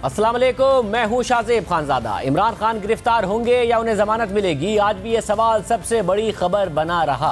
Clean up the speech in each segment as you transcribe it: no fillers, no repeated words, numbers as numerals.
अस्सलाम वालेकुम, मैं हूं शाज़ेब खानज़ादा। इमरान खान गिरफ्तार होंगे या उन्हें जमानत मिलेगी, आज भी ये सवाल सबसे बड़ी खबर बना रहा।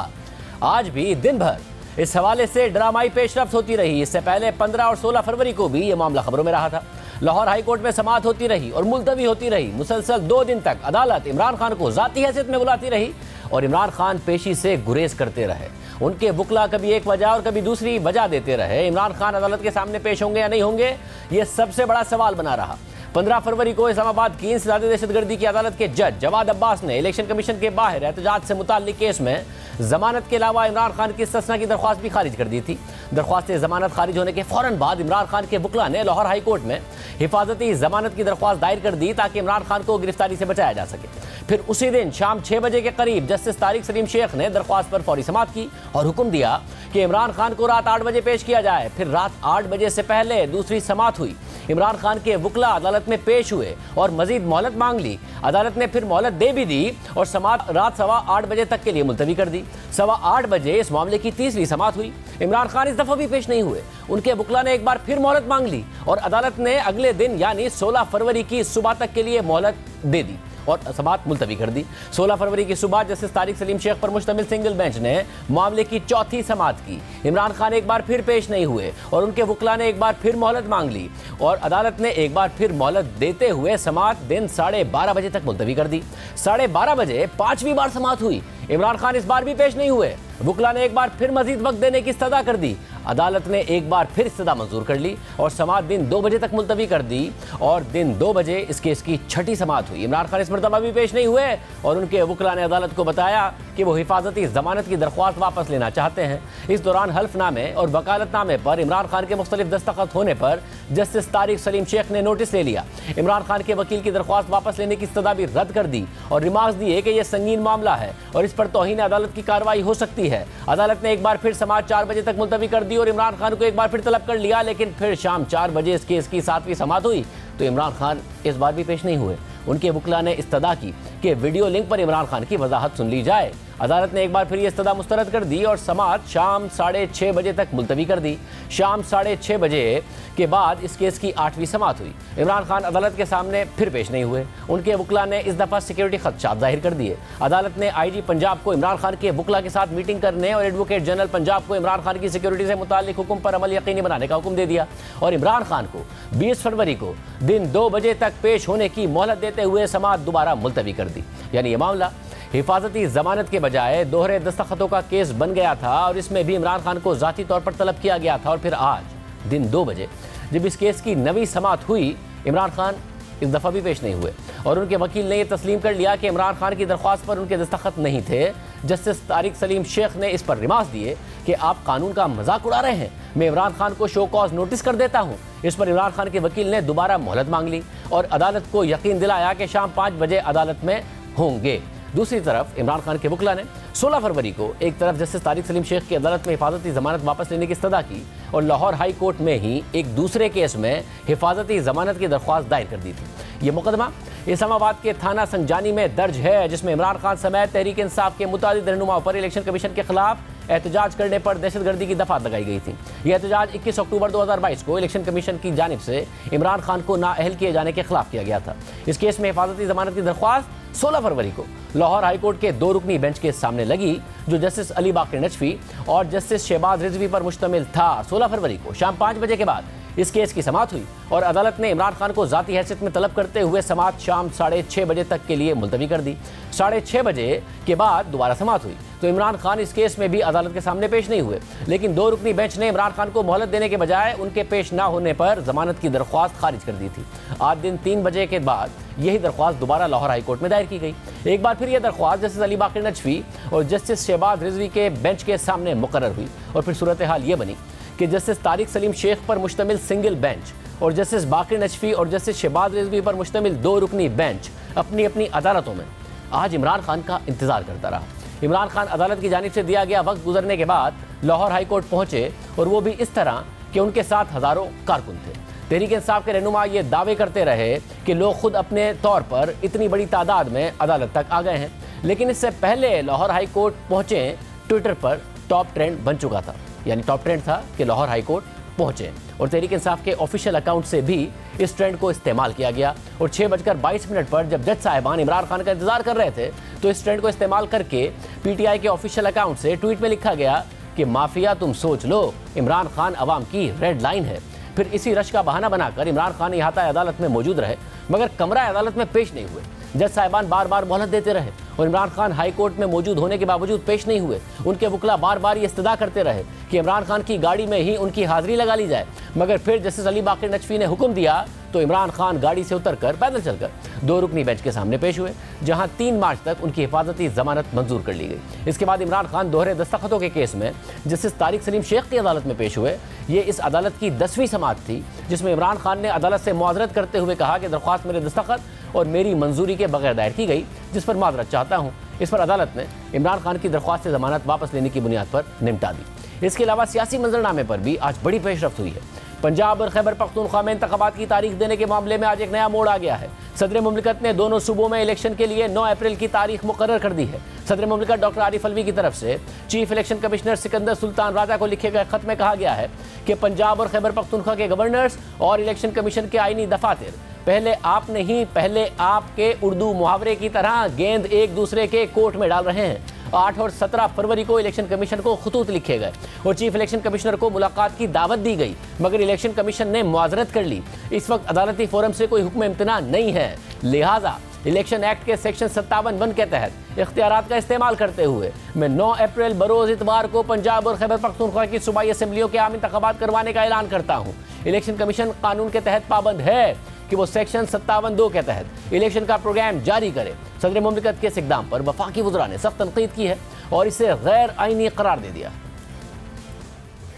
आज भी दिन भर इस हवाले से ड्रामाई पेशरफ्त होती रही। इससे पहले 15 और 16 फरवरी को भी ये मामला खबरों में रहा था। लाहौर हाई कोर्ट में समाअत होती रही और मुलतवी होती रही। मुसलसल 2 दिन तक अदालत इमरान खान को ज़ाती हैसियत में बुलाती रही और इमरान खान पेशी से गुरेज करते रहे। उनके वकला कभी एक वजह और कभी दूसरी वजह देते रहे। इमरान खान अदालत के सामने पेश होंगे या नहीं होंगे, ये सबसे बड़ा सवाल बना रहा। 15 फरवरी को इस्लामाबाद की इंसदाद दहशतगर्दी की अदालत के जज जवाद अब्बास ने इलेक्शन कमीशन के बाहर एहतजाज से मुताल्लिक केस में जमानत के अलावा इमरान खान की इस्तिस्ना की दरख्वास्त भी खारिज कर दी थी। दरख्वास्त जमानत खारिज होने के फौरन बाद इमरान खान के वकला ने लाहौर हाई कोर्ट में हिफाजती जमानत की दरख्वास्त दायर कर दी ताकि इमरान खान को गिरफ्तारी से बचाया जा सके। फिर उसी दिन शाम 6 बजे के करीब जस्टिस तारिक सलीम शेख ने दरख्वास्त पर फौरी समाअत की और हुक्म दिया कि इमरान खान को रात 8 बजे पेश किया जाए। फिर रात 8 बजे से पहले दूसरी समाअत हुई। इमरान खान के वकला अदालत में पेश हुए और मजीद मोहलत मांग ली। अदालत ने फिर मोहलत दे भी दी और समाअत रात 8:15 बजे तक के लिए मुलतवी कर दी। 8:15 बजे इस मामले की तीसरी समाअत हुई। इमरान खान इस दफा भी पेश नहीं हुए। उनके वकला ने एक बार फिर मोहलत मांग ली और अदालत ने अगले दिन यानी 16 फरवरी की सुबह तक के लिए मोहलत दे दी और समाअत मुलतवी कर दी। 16 फरवरी की सुबह जस्टिस तारिक सलीम शेख पर मुश्तमिल सिंगल बेंच ने मामले की चौथी समाअत की। इमरान खान एक बार फिर पेश नहीं हुए और उनके वकला ने एक बार फिर मोहलत मांग ली और अदालत ने एक बार फिर मोहलत देते हुए समाअत दिन 12:30 बजे तक मुलतवी कर दी। 12:30 बजे 5वीं बार समाअत हुई। इमरान खान इस बार भी पेश नहीं हुए। वकला ने एक बार फिर मजीद वक्त देने की इस्तदा कर दी। अदालत ने एक बार फिर इस्तदा मंजूर कर ली और समाअत दिन 2 बजे तक मुलतवी कर दी और दिन 2 बजे इस केस की छठी समाअत हुई। इमरान खान इस मरतबा भी पेश नहीं हुए और उनके वकला ने अदालत को बताया कि वो हिफाजती जमानत की दरख्वास्त वापस लेना चाहते हैं। इस दौरान हल्फनामे और वकालतनामे पर इमरान खान के मुख्तलिफ दस्तखत होने पर जस्टिस तारिक सलीम शेख ने नोटिस ले लिया। इमरान खान के वकील की दरख्वास्त वापस लेने की इस्तदा भी रद्द कर दी और रिमार्क्स दिए कि यह संगीन मामला है और इस पर तौहीन अदालत की कार्रवाई हो सकती है। अदालत ने एक बार फिर समाअत 4 बजे तक मुलतवी कर दी और इमरान खान को एक बार फिर तलब कर लिया, लेकिन फिर शाम 4 बजे इस केस की 7वीं समाअत हुई तो इमरान खान इस बार भी पेश नहीं हुए। उनके वकला ने इस्तदा की कि वीडियो लिंक पर इमरान खान की वजाहत सुन ली जाए। अदालत ने एक बार फिर ये इस्तदा मुस्तरद कर दी और समाअत शाम 6:30 बजे तक मुलतवी कर दी। शाम 6:30 बजे के बाद इस केस की 8वीं समाअत हुई। इमरान खान अदालत के सामने फिर पेश नहीं हुए। उनके वकला ने इस दफ़ा सिक्योरिटी खदशात जाहिर कर दिए। अदालत ने IG पंजाब को इमरान खान के वकला के साथ मीटिंग करने और एडवोकेट जनरल पंजाब को इमरान खान की सिक्योरिटी से मुताल्लिक हुक्म पर अमल यकीनी बनाने का हुक्म दे दिया और इमरान खान को 20 फरवरी को दिन 2 बजे तक पेश होने की मोहलत देते हुए समाअत दोबारा मुलतवी कर दी। यानी ये मामला हिफाजती जमानत के बजाय दोहरे दस्तखतों का केस बन गया था और इसमें भी इमरान खान को ज़ाती तौर पर तलब किया गया था। और फिर आज दिन 2 बजे जब इस केस की नवी समाअत हुई, इमरान खान इस दफ़ा भी पेश नहीं हुए और उनके वकील ने यह तस्लीम कर लिया कि इमरान खान की दरख्वास्त पर उनके दस्तखत नहीं थे। जस्टिस तारिक सलीम शेख ने इस पर रिमार्क्स दिए कि आप कानून का मजाक उड़ा रहे हैं, मैं इमरान खान को शो कॉज नोटिस कर देता हूँ। इस पर इमरान खान के वकील ने दोबारा मोहलत मांग ली और अदालत को यकीन दिलाया कि शाम 5 बजे अदालत में होंगे। दूसरी तरफ इमरान खान के वकला ने 16 फरवरी को एक तरफ जस्टिस तारिक सलीम शेख की अदालत में हिफाजती जमानत वापस लेने की इस्तदा की और लाहौर हाई कोर्ट में ही एक दूसरे केस में हिफाजती जमानत की दरख्वास्त दायर कर दी थी। ये मुकदमा इस्लामाबाद के थाना संजानी में दर्ज है, जिसमें इमरान खान समेत तहरीक इंसाफ के मुतादिद रहनुमाओं पर इलेक्शन कमीशन के खिलाफ एहतजाज करने पर दहशतगर्दी की दफात लगाई गई थी। यह एहतजाज 21 अक्टूबर 2022 को इलेक्शन कमीशन की जानिब से इमरान खान को नाअहल किए जाने के खिलाफ किया गया था। इस केस में हिफाजती जमानत की दरख्वास्त 16 फरवरी को लाहौर हाई कोर्ट के 2 रुकनी बेंच के सामने लगी, जो जस्टिस अली बाकर नजफी और जस्टिस शहबाज रिजवी पर मुश्तमिल था। 16 फरवरी को शाम 5 बजे के बाद इस केस की समाअत हुई और अदालत ने इमरान खान को ज़ाती हैसियत में तलब करते हुए समाअत शाम 6:30 बजे तक के लिए मुलतवी कर दी। 6:30 बजे के बाद दोबारा समाअत हुई तो इमरान खान इस केस में भी अदालत के सामने पेश नहीं हुए, लेकिन 2 रुकनी बेंच ने इमरान खान को मोहलत देने के बजाय उनके पेश ना होने पर जमानत की दरख्वास्त खारिज कर दी थी। आज दिन 3 बजे के बाद यही दरख्वास्त दोबारा लाहौर हाई कोर्ट में दायर की गई। एक बार फिर यह दरख्वास्त जस्टिस अली बाकर नजफी और जस्टिस शहबाज रिजवी के बेंच के सामने मुकर्रर हुई और फिर सूरत हाल ये बनी कि जस्टिस तारिक सलीम शेख पर मुश्तमिल सिंगल बेंच और जस्टिस बाकर नजफी और जस्टिस शहबाज रिजवी पर मुश्तमिल 2 रुकनी बेंच अपनी अपनी अदालतों में आज इमरान खान का इंतजार करता रहा। इमरान खान अदालत की जानिब से दिया गया वक्त गुजरने के बाद लाहौर हाई कोर्ट पहुंचे और वो भी इस तरह कि उनके साथ हज़ारों कारकुन थे। तहरीक इंसाफ के रहनुमा ये दावे करते रहे कि लोग खुद अपने तौर पर इतनी बड़ी तादाद में अदालत तक आ गए हैं, लेकिन इससे पहले लाहौर हाई कोर्ट पहुंचे ट्विटर पर टॉप ट्रेंड बन चुका था। यानी टॉप ट्रेंड था कि लाहौर हाई कोर्ट पहुंचे और तहरीक इंसाफ के ऑफिशियल अकाउंट से भी इस ट्रेंड को इस्तेमाल किया गया। और 6:22 पर जब जज साहिबान इमरान खान का इंतजार कर रहे थे तो इस ट्रेंड को इस्तेमाल करके पीटीआई के ऑफिशियल अकाउंट से ट्वीट में लिखा गया कि माफिया तुम सोच लो, इमरान खान अवाम की रेड लाइन है। फिर इसी रश का बहाना बनाकर इमरान खान इहाता अदालत में मौजूद रहे मगर कमरा अदालत में पेश नहीं हुए। जज साहिबान बार बार मोहलत देते रहे और इमरान खान हाई कोर्ट में मौजूद होने के बावजूद पेश नहीं हुए। उनके वकला बार बार ये इस्तदा करते रहे कि इमरान खान की गाड़ी में ही उनकी हाजिरी लगा ली जाए मगर फिर जस्टिस अली बाकर नजफी ने हुक्म दिया तो इमरान खान गाड़ी से उतरकर पैदल चलकर 2 रुकनी बेंच के सामने पेश हुए जहां 3 मार्च तक उनकी हिफाजती जमानत मंजूर कर ली गई। इसके बाद इमरान खान दोहरे दस्तखतों के केस में जस्टिस तारिक सलीम शेख की अदालत में पेश हुए। ये इस अदालत की 10वीं समाअत थी जिसमें इमरान खान ने अदालत से मुआजरत करते हुए कहा कि दरख्वास्त मेरे दस्तखत और मेरी मंजूरी के बगैर दायर की गई जिस पर माजरत चाहता हूँ। इस पर अदालत ने इमरान खान की दरख्वास्त से जमानत वापस लेने की बुनियाद पर निपटा दी। इसके अलावा सियासी मंजरनामे पर भी आज बड़ी पेशरफ्त हुई है। पंजाब और खैबर पख्तूनख्वा में इंतखाबात की तारीख देने के मामले में आज एक नया मोड़ आ गया है। सदर मुमलिकत ने दोनों सूबों में इलेक्शन के लिए 9 अप्रैल की तारीख मुकर्रर कर दी है। सदर मुमलिकत डॉक्टर आरिफ अलवी की तरफ से chief election commissioner Sikandar Sultan Raja को लिखे गए खत में कहा गया है कि पंजाब और खैबर पख्तूनख्वा के गवर्नर्स और इलेक्शन कमीशन के आईनी दफातर पहले आप नहीं पहले आपके उर्दू मुहावरे की तरह गेंद एक दूसरे के कोर्ट में डाल रहे हैं। 8 और 17 फरवरी को इलेक्शन कमीशन को खुतूत लिखे गए और चीफ इलेक्शन कमिश्नर को मुलाकात की दावत दी गई मगर इलेक्शन कमीशन ने मुआजरत कर ली। इस वक्त अदालती फोरम से कोई हुक्म इम्तना नहीं है, लिहाजा इलेक्शन एक्ट के सेक्शन 57(1) के तहत इख्तियारात का इस्तेमाल करते हुए मैं 9 अप्रैल बरोज इतवार को पंजाब और खैबर पख्तूनख्वा की सूबाई असम्बलियों के आम इंतखाबात करवाने का ऐलान करता हूँ। इलेक्शन कमीशन कानून के तहत पाबंद है कि वो सेक्शन 57(2) के तहत इलेक्शन का प्रोग्राम जारी करे। सदर मुमलिकत के इस इक़दाम पर वफाकी वज़रा ने सख्त तनकीद की है और इसे गैर आईनी करार दे दिया।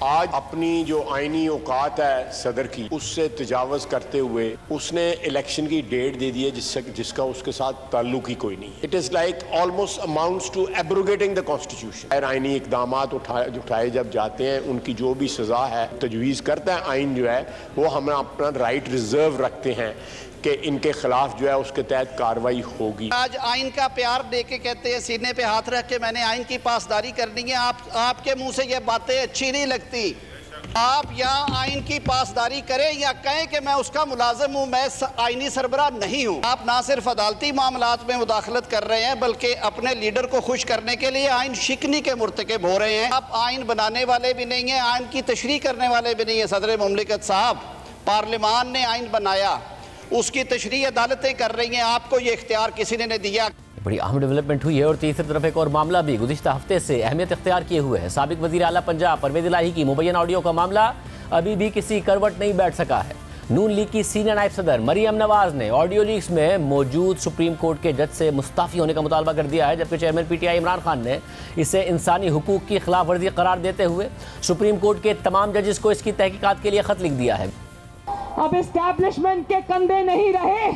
आज अपनी जो आईनी औकात है सदर की उससे तजावज़ करते हुए उसने इलेक्शन की डेट दे दी है जिसका उसके साथ ताल्लुक ही कोई नहीं। It is like almost amounts to abrogating the constitution. गैर आईनी इकदाम उठाए जब जाते हैं उनकी जो भी सज़ा है तजवीज़ करता है आइन जो है वो हम अपना राइट रिजर्व रखते हैं कि इनके खिलाफ जो है उसके तहत कार्रवाई होगी। आज आइन का प्यार दे के कहते हैं, सीने पे हाथ रख के मैंने आइन की पासदारी करनी है। आपके मुंह से ये बातें अच्छी नहीं लगती। आप यहाँ आइन की पासदारी करें या कहें कि मैं उसका मुलाजिम हूँ, मैं आइनी सरबराह नहीं हूँ। आप ना सिर्फ अदालती मामलात में मुदाखलत कर रहे हैं बल्कि अपने लीडर को खुश करने के लिए आइन शिकनी के मुर्तकिब हो रहे हैं। आप आइन बनाने वाले भी नहीं हैं, आइन की तशरीह करने वाले भी नहीं है। सदर मुमलिकत साहब, पार्लियामान ने आइन बनाया, उसकी तशरीह अदालतें कर रही हैं, आपको ये इख्तियार किसी ने दिया। बड़ी अहम डेवलपमेंट हुई है और तीसरी तरफ एक और मामला भी गुज़िश्ता हफ्ते से अहमियत इख्तियार किए हुए है। साबिक वज़ीर आला पंजाब परवेज़ इलाही की मुबैयन ऑडियो का मामला अभी भी किसी करवट नहीं बैठ सका है। नून लीग की सीनियर नायब सदर मरियम नवाज ने ऑडियो लीक्स में मौजूद सुप्रीम कोर्ट के जज से मुस्ताफ़ी होने का मुतालबा कर दिया है जबकि चेयरमैन पीटीआई इमरान खान ने इसे इंसानी हुकूक की खिलाफ वर्जी करार देते हुए सुप्रीम कोर्ट के तमाम जजेस को इसकी तहकीकात के लिए खत लिख दिया है। अब एस्टैब्लिशमेंट के कंधे नहीं रहे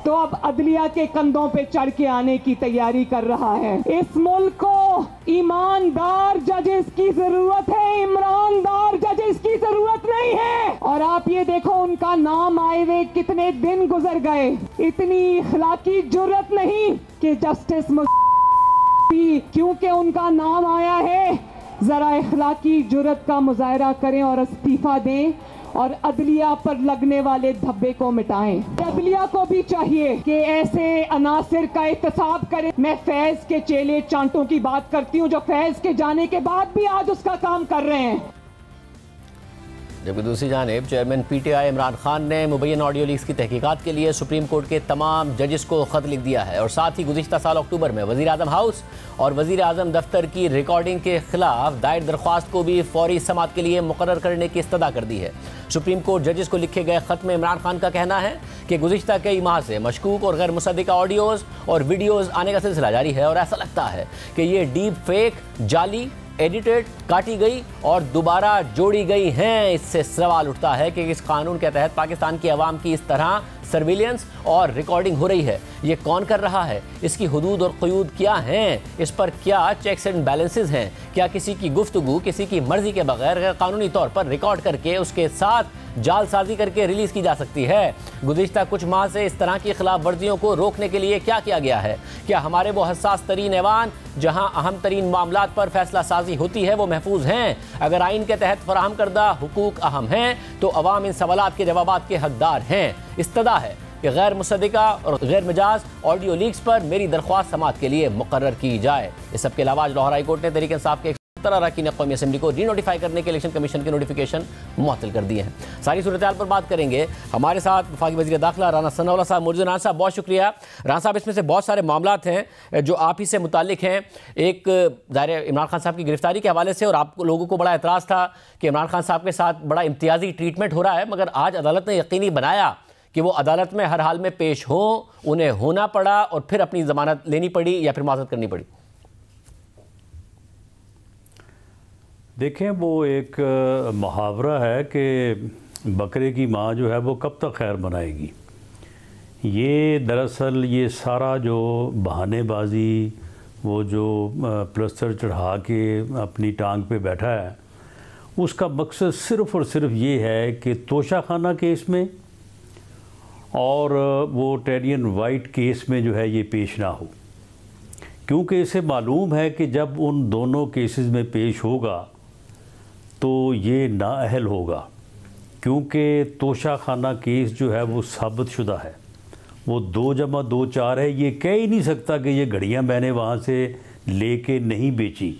तो अब अदलिया के कंधों पे चढ़ के आने की तैयारी कर रहा है। इस मुल्क को ईमानदार जजेस की जरूरत है, ईमानदार जजेस की जरूरत नहीं है। और आप ये देखो उनका नाम आए हुए कितने दिन गुजर गए, इतनी इखलाकी जुर्रत नहीं कि जस्टिस क्योंकि उनका नाम आया है जरा इखलाकी जुर्रत का मुजाहरा करें और इस्तीफा दें और अदलिया पर लगने वाले धब्बे को मिटाएं। अदलिया को भी चाहिए कि ऐसे अनासिर का एहतसाब करें। मैं फैज के चेले चांटों की बात करती हूं जो फैज के जाने के बाद भी आज उसका काम कर रहे हैं। जबकि दूसरी जानिब चेयरमैन पीटीआई इमरान खान ने मुबैयन ऑडियो लीक्स की तहकीकात के लिए सुप्रीम कोर्ट के तमाम जजेस को खत लिख दिया है और साथ ही गुज़िश्ता साल अक्टूबर में वज़ीर आज़म हाउस और वज़ीर आज़म दफ्तर की रिकॉर्डिंग के खिलाफ दायर दरख्वास्त को भी फौरी समाअत के लिए मुकर्रर करने की इस्तदा कर दी है। सुप्रीम कोर्ट जजेस को लिखे गए खत में इमरान खान का कहना है कि गुज़िश्ता कई माह से मशकूक और गैर मुसद्दिका ऑडियोज़ और वीडियोज़ आने का सिलसिला जारी है और ऐसा लगता है कि ये डीप फेक, जाली, एडिटेड, काटी गई और दोबारा जोड़ी गई हैं। इससे सवाल उठता है कि इस कानून के तहत पाकिस्तान की आवाम की इस तरह सर्विलियंस और रिकॉर्डिंग हो रही है। ये कौन कर रहा है, इसकी हुदूद और क़ुयूद क्या हैं, इस पर क्या चेक्स एंड बैलेंसेस हैं, क्या किसी की गुफ्तगू किसी की मर्जी के बगैर गैर कानूनी तौर पर रिकॉर्ड करके उसके साथ जालसाजी करके रिलीज की जा सकती है। गुज़िश्ता कुछ माह से इस तरह की खिलाफ वर्जियों को रोकने के लिए क्या किया गया है? क्या हमारे वो हसास तरीन ऐवान जहां अहम तरीन मामलात पर फैसला साजी होती है वो महफूज हैं? अगर आइन के तहत फराहम करदा हुकूक अहम हैं तो अवाम इन सवालात के जवाबात के हकदार हैं। इस्तदा है कि गैर मुसद्दिका और गैर मिजाज ऑडियो लीक्स पर मेरी दरख्वास्त समाअत के लिए मुकर्रर की जाए। इस सब के अलावा लाहौर हाई कोर्ट ने तहरीक इंसाफ के अरकान कौमी असम्बली को रीनोटिफाई करने के इलेक्शन कमीशन के नोटिफिकेशन मुअत्तल कर दिए हैं। सारी सूरत-ए-हाल पर बात करेंगे। हमारे साथ वफाकी वज़ीर दाखिला राना सनाउल्लाह साहब मौजूद। राना साहब बहुत शुक्रिया। राना साहब, इसमें से बहुत सारे मामलात हैं जो आप ही से मुताल्लिक हैं। एक ज़ाहिर इमरान खान साहब की गिरफ्तारी के हवाले से, और आप लोगों को बड़ा एतराज़ था कि इमरान खान साहब के साथ बड़ा इम्तियाजी ट्रीटमेंट हो रहा है, मगर आज अदालत ने यकीनी बनाया कि वो अदालत में हर हाल में पेश हों, उन्हें होना पड़ा और फिर अपनी ज़मानत लेनी पड़ी या फिर माज़रत करनी पड़ी। देखें, वो एक मुहावरा है कि बकरे की माँ जो है वो कब तक खैर मनाएगी। ये दरअसल ये सारा जो बहानेबाजी, वो जो प्लस्तर चढ़ा के अपनी टांग पे बैठा है, उसका मकसद सिर्फ़ और सिर्फ ये है कि तोशा खाना केस में और वो टेरियन वाइट केस में जो है ये पेश ना हो, क्योंकि इसे मालूम है कि जब उन दोनों केसेस में पेश होगा तो ये नाअहल होगा, क्योंकि तोशा खाना केस जो है वो साबित शुदा है, वो 2 + 2 = 4 है। ये कह ही नहीं सकता कि ये घड़ियाँ मैंने वहाँ से लेके नहीं बेची,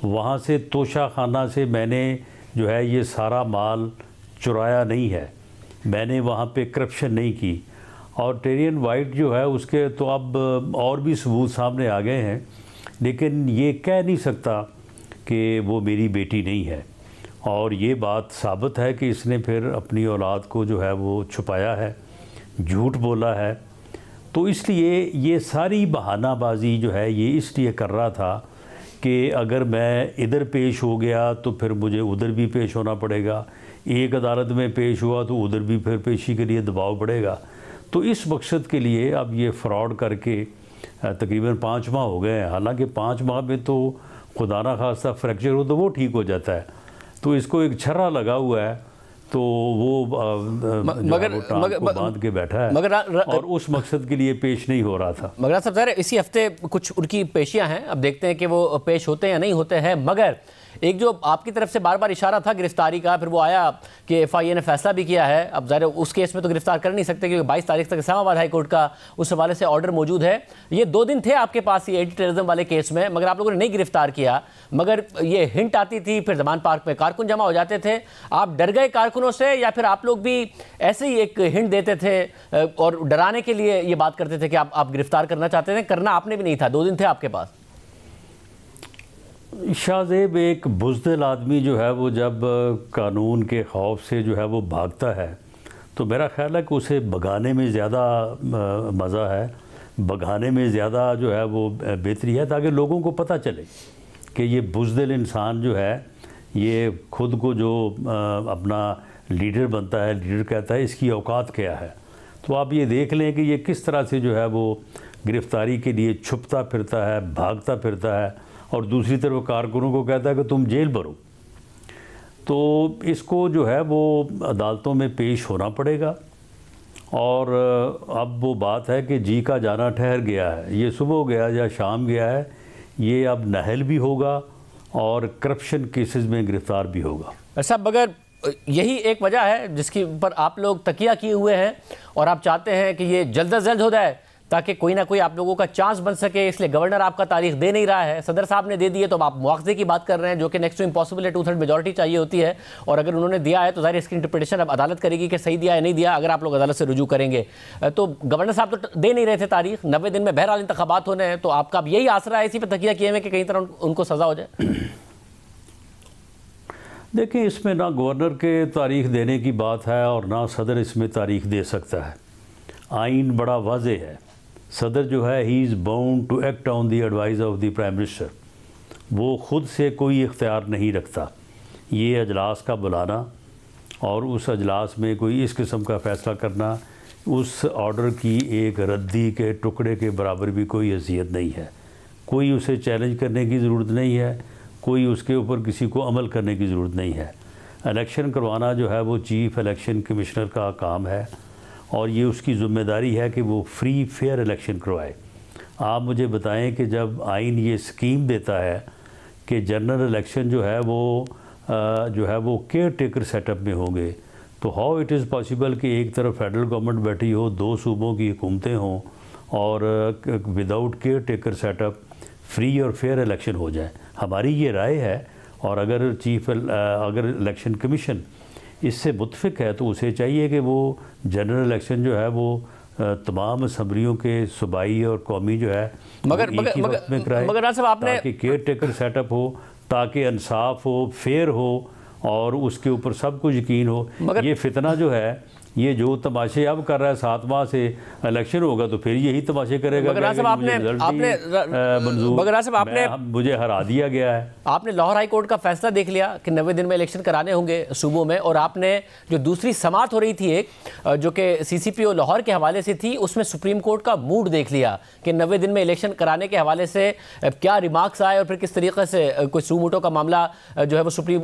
वहाँ से तोशा खाना से मैंने जो है ये सारा माल चुराया नहीं है, मैंने वहाँ पे करप्शन नहीं की। और टेरियन वाइट जो है उसके तो अब और भी सबूत सामने आ गए हैं, लेकिन ये कह नहीं सकता कि वो मेरी बेटी नहीं है। और ये बात साबित है कि इसने फिर अपनी औलाद को जो है वो छुपाया है, झूठ बोला है। तो इसलिए ये सारी बहानाबाजी जो है ये इसलिए कर रहा था कि अगर मैं इधर पेश हो गया तो फिर मुझे उधर भी पेश होना पड़ेगा, एक अदालत में पेश हुआ तो उधर भी फिर पेशी के लिए दबाव पड़ेगा। तो इस मकसद के लिए अब ये फ्रॉड करके तकरीबन 5 माह हो गए हैं। हालांकि 5 माह में तो खुदा ना खास्ता फ्रैक्चर हो तो वो ठीक हो जाता है, तो इसको एक छर्रा लगा हुआ है तो वो बांध के बैठा है, और उस मकसद के लिए पेश नहीं हो रहा था। मगर साहब, इसी हफ्ते कुछ उनकी पेशियां हैं, अब देखते हैं कि वो पेश होते हैं या नहीं होते हैं। मगर एक जो आपकी तरफ से बार बार इशारा था गिरफ्तारी का, फिर वो आया कि FIA ने फैसला भी किया है। अब ज़ाहिर उस केस में तो गिरफ्तार कर नहीं सकते क्योंकि 22 तारीख तक इस्लामाबाद हाई कोर्ट का उस हवाले से ऑर्डर मौजूद है। ये 2 दिन थे आपके पास ये एंटी टेररिज्म वाले केस में, मगर आप लोगों ने नहीं गिरफ्तार किया। मगर ये हिंट आती थी, फिर जमान पार्क में कारकुन जमा हो जाते थे। आप डर गए कारकुनों से या फिर आप लोग भी ऐसे ही एक हिंट देते थे और डराने के लिए ये बात करते थे कि आप गिरफ्तार करना चाहते थे? करना आपने भी नहीं था, 2 दिन थे आपके पास। शाहजेब एक बुज़दिल आदमी जो है वो जब कानून के खौफ से जो है वो भागता है तो मेरा ख्याल है कि उसे भगाने में ज़्यादा मज़ा है, भगाने में ज़्यादा जो है वो बेहतरी है, ताकि लोगों को पता चले कि ये बुज़दिल इंसान जो है ये खुद को जो अपना लीडर बनता है, लीडर कहता है, इसकी औकात क्या है। तो आप ये देख लें कि ये किस तरह से जो है वो गिरफ़्तारी के लिए छुपता फिरता है, भागता फिरता है, और दूसरी तरफ कारकुनों को कहता है कि तुम जेल भरो। तो इसको जो है वो अदालतों में पेश होना पड़ेगा। और अब वो बात है कि जी का जाना ठहर गया है, ये सुबह गया या शाम गया है, ये अब नाअहल भी होगा और करप्शन केसेस में गिरफ़्तार भी होगा। साहब, मगर यही एक वजह है जिसके ऊपर आप लोग तकिया किए हुए हैं और आप चाहते हैं कि ये जल्द अज जल्द हो जाए ताकि कोई ना कोई आप लोगों का चांस बन सके, इसलिए गवर्नर आपका तारीख दे नहीं रहा है। सदर साहब ने दे दिए तो आप मुआवजे की बात कर रहे हैं, जो कि नेक्स्ट टू इम्पॉसिबल है, 2/3 मेजॉरिटी चाहिए होती है। और अगर उन्होंने दिया है तो ज़ाहिर इसकी इंटरप्रिटेशन अब अदालत करेगी कि सही दिया या नहीं दिया। अगर आप लोग अदालत से रुजू करेंगे तो गवर्नर साहब तो दे नहीं रहे थे तारीख, 90 दिन में बहरहाल इंतखाबात होने हैं, तो आपका अब यही आसरा है, इसी पर तकिया किए हुए कि कहीं तरह उनको सज़ा हो जाए। देखिए, इसमें ना गवर्नर के तारीख देने की बात है और ना सदर इसमें तारीख दे सकता है। आइन बड़ा वाज़े है, सदर जो है he is bound to act on the advice of the prime minister, वो ख़ुद से कोई इख्तियार नहीं रखता। ये अजलास का बुलाना और उस अजलास में कोई इस किस्म का फ़ैसला करना, उस ऑर्डर की एक रद्दी के टुकड़े के बराबर भी कोई हैसियत नहीं है। कोई उसे चैलेंज करने की ज़रूरत नहीं है, कोई उसके ऊपर किसी को अमल करने की ज़रूरत नहीं है। इलेक्शन करवाना जो है वो चीफ़ इलेक्शन कमिश्नर का काम है और ये उसकी ज़िम्मेदारी है कि वो फ्री फेयर इलेक्शन करवाए। आप मुझे बताएं कि जब आइन ये स्कीम देता है कि जनरल इलेक्शन जो है वो केयर टेकर सेटअप में होंगे, तो हाउ इट इज़ पॉसिबल कि एक तरफ फेडरल गवर्नमेंट बैठी हो, दो सूबों की हुकूमतें हों और without care taker setup free और फेयर इलेक्शन हो जाए। हमारी ये राय है और अगर अगर इलेक्शन कमीशन इससे मुतफिक है तो उसे चाहिए कि वो जनरल इलेक्शन जो है वो तमाम असम्बलियों के सूबाई और कौमी जो है मगर आपने ताकि केयर टेकर सेटअप हो, ताकि इंसाफ हो, फेयर हो और उसके ऊपर सब कुछ यकीन हो। ये फितना जो है, ये जो तमाशे अब कर रहा है, 7 माह से इलेक्शन होगा तो फिर यही तमाशे करेगा। मुझे हरा दिया गया है। आपने लाहौर हाई कोर्ट का फैसला देख लिया कि 90 दिन में इलेक्शन कराने होंगे सूबों में, और आपने जो दूसरी समाअत हो रही थी एक जो कि CCPO लाहौर के हवाले से थी, उसमें सुप्रीम कोर्ट का मूड देख लिया कि 90 दिन में इलेक्शन कराने के हवाले से क्या रिमार्क्स आए और फिर किस तरीके से कोई सूमोटो का मामला जो है वो सुप्रीम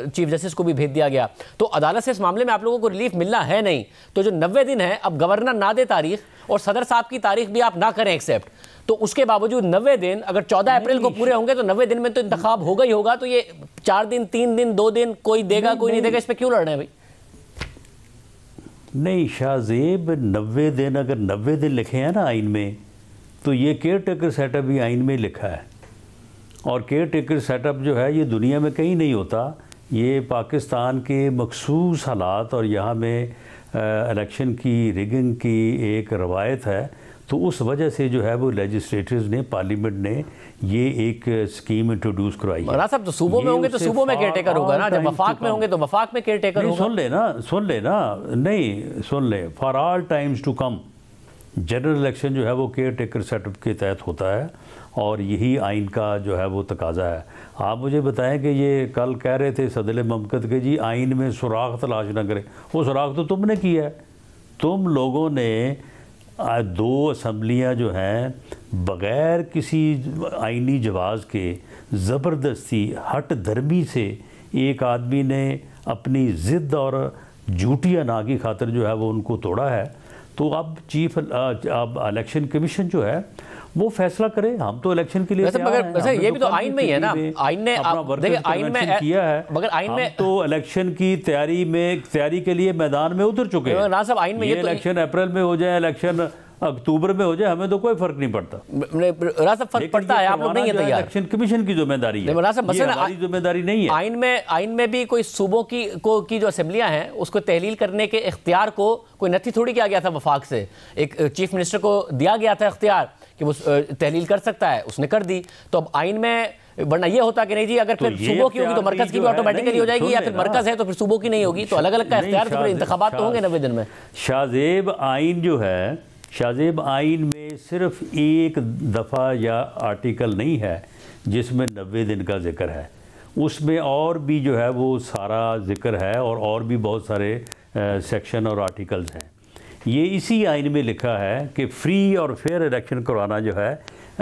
चीफ जस्टिस को भी भेज दिया गया। तो अदालत से इस मामले में आप लोगों को रिलीफ मिलना है नहीं, तो जो 90 दिन है, अब गवर्नर ना दे तारीख और सदर साहब की तारीख भी आप ना करें एक्सेप्ट, तो उसके बावजूद 90 दिन अगर 14 अप्रैल को पूरे होंगे तो 90 दिन में तो इंतखाब होगा ही होगा। तो ये 4 दिन, 3 दिन, 2 दिन कोई देगा कोई नहीं देगा, इस पे क्यों लड़ रहे हैं भाई? नहीं शाहजेब, 90 दिन अगर 90 दिन लिखे हैं ना आइन में, तो ये केयर टेकर सेटअप भी आइन में लिखा है और केयर टेकर सेटअप जो है ये दुनिया में कहीं नहीं होता। ये पाकिस्तान के मखसूस हालात और यहाँ में इलेक्शन की रिगिंग की एक रवायत है, तो उस वजह से जो है वो लेजिस्लेटर्स ने, पार्लियामेंट ने ये एक स्कीम इंट्रोड्यूस करवाई है। राना साहब, तो सूबों में होंगे तो सूबों में केयर टेकर होगा ना, जब वफाक में होंगे तो वफाक में केयर टेकर होगा। सुन ले, for all times to come general election जो है वो केयर टेकर सेटअप के तहत होता है और यही आइन का जो है वो तकाजा है। आप मुझे बताएं कि ये कल कह रहे थे सदर ममलकत के जी आइन में सुराख तलाश ना करें, वो सुराख तो तुमने किया है। तुम लोगों ने 2 असम्बलियाँ जो हैं बग़ैर किसी आइनी जवाज़ के ज़बरदस्ती हट धर्मी से एक आदमी ने अपनी ज़िद और झूठी अना की खातिर जो है वो उनको तोड़ा है। तो अब अब इलेक्शन कमीशन जो है वो फैसला करे। हम तो इलेक्शन के लिए मगर ये भी तो आइन में ही है ना, आइन ने देखिए आइन में किया है, मगर आइन में तो इलेक्शन की तैयारी के लिए मैदान में उतर चुके हैं। ना सब आइन में ये इलेक्शन अप्रैल में हो जाए, इलेक्शन अक्टूबर में हो जाए, हमें तो कोई फर्क नहीं पड़ता। फर्क पड़ता है, आप लोग नहीं है तैयार। इलेक्शन कमीशन की जिम्मेदारी है, हमारी जिम्मेदारी नहीं है। आइन में भी कोई सूबों की जो असेंबलियां हैं उसको तहलील करने के इख्तियार को कोई नथी थोड़ी किया गया था वफाक से। एक चीफ मिनिस्टर को दिया गया था इख्तियार कि वो तहलील कर सकता है, उसने कर दी। तो अब आइन में वरना ये होता कि नहीं जी अगर फिर सूबों की होगी तो मरकज की भी ऑटोमेटिकली हो जाएगी, या फिर मरकज है तो फिर सूबों की नहीं होगी, तो अलग अलग का इख्तियार, तो फिर इंतखाबात तो होंगे 90 दिन में। शाहजेब आइन में सिर्फ एक दफ़ा या आर्टिकल नहीं है जिसमें 90 दिन का जिक्र है, उसमें और भी जो है वो सारा जिक्र है और भी बहुत सारे सेक्शन और आर्टिकल्स हैं। ये इसी आइन में लिखा है कि फ्री और फेयर इलेक्शन करवाना जो है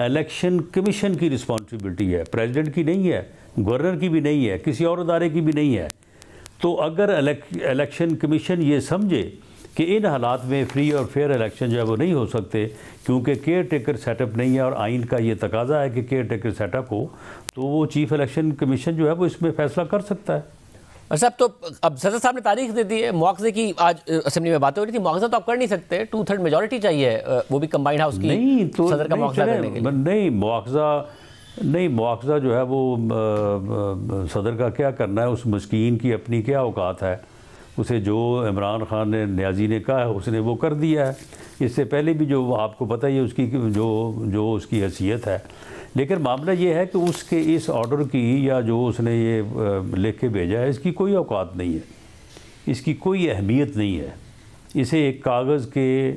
इलेक्शन कमीशन की रिस्पॉन्सिबिलिटी है, प्रेसिडेंट की नहीं है, गवर्नर की भी नहीं है, किसी और अदारे की भी नहीं है। तो अगर इलेक्शन कमीशन ये समझे कि इन हालात में फ्री और फेयर इलेक्शन जो है वो नहीं हो सकते क्योंकि केयर टेकर सेटअप नहीं है और आइन का ये तकाजा है कि केयर टेकर सेटअप हो, तो वो चीफ इलेक्शन कमीशन जो है वो इसमें फैसला कर सकता है। अच्छा, तो अब सदर साहब ने तारीख दे दी है मुआवजे की, आज असेंबली में बातें हो रही थी, मुआवजा तो आप कर नहीं सकते, 2/3 मेजॉरिटी चाहिए, वो भी कंबाइंड हाउस की नहीं, तो सदर का मुआवजा करने के लिए। नहीं, मुआवजा जो है वो सदर का क्या करना है, उस मस्कीन की अपनी क्या औकात है, उसे जो इमरान खान ने न्याजी ने कहा है उसने वो कर दिया है। इससे पहले भी जो आपको पता ही है उसकी जो उसकी हैसियत है। लेकिन मामला ये है कि उसके इस ऑर्डर की या जो उसने ये लिख के भेजा है इसकी कोई औकात नहीं है, इसकी कोई अहमियत नहीं है। इसे एक कागज़ के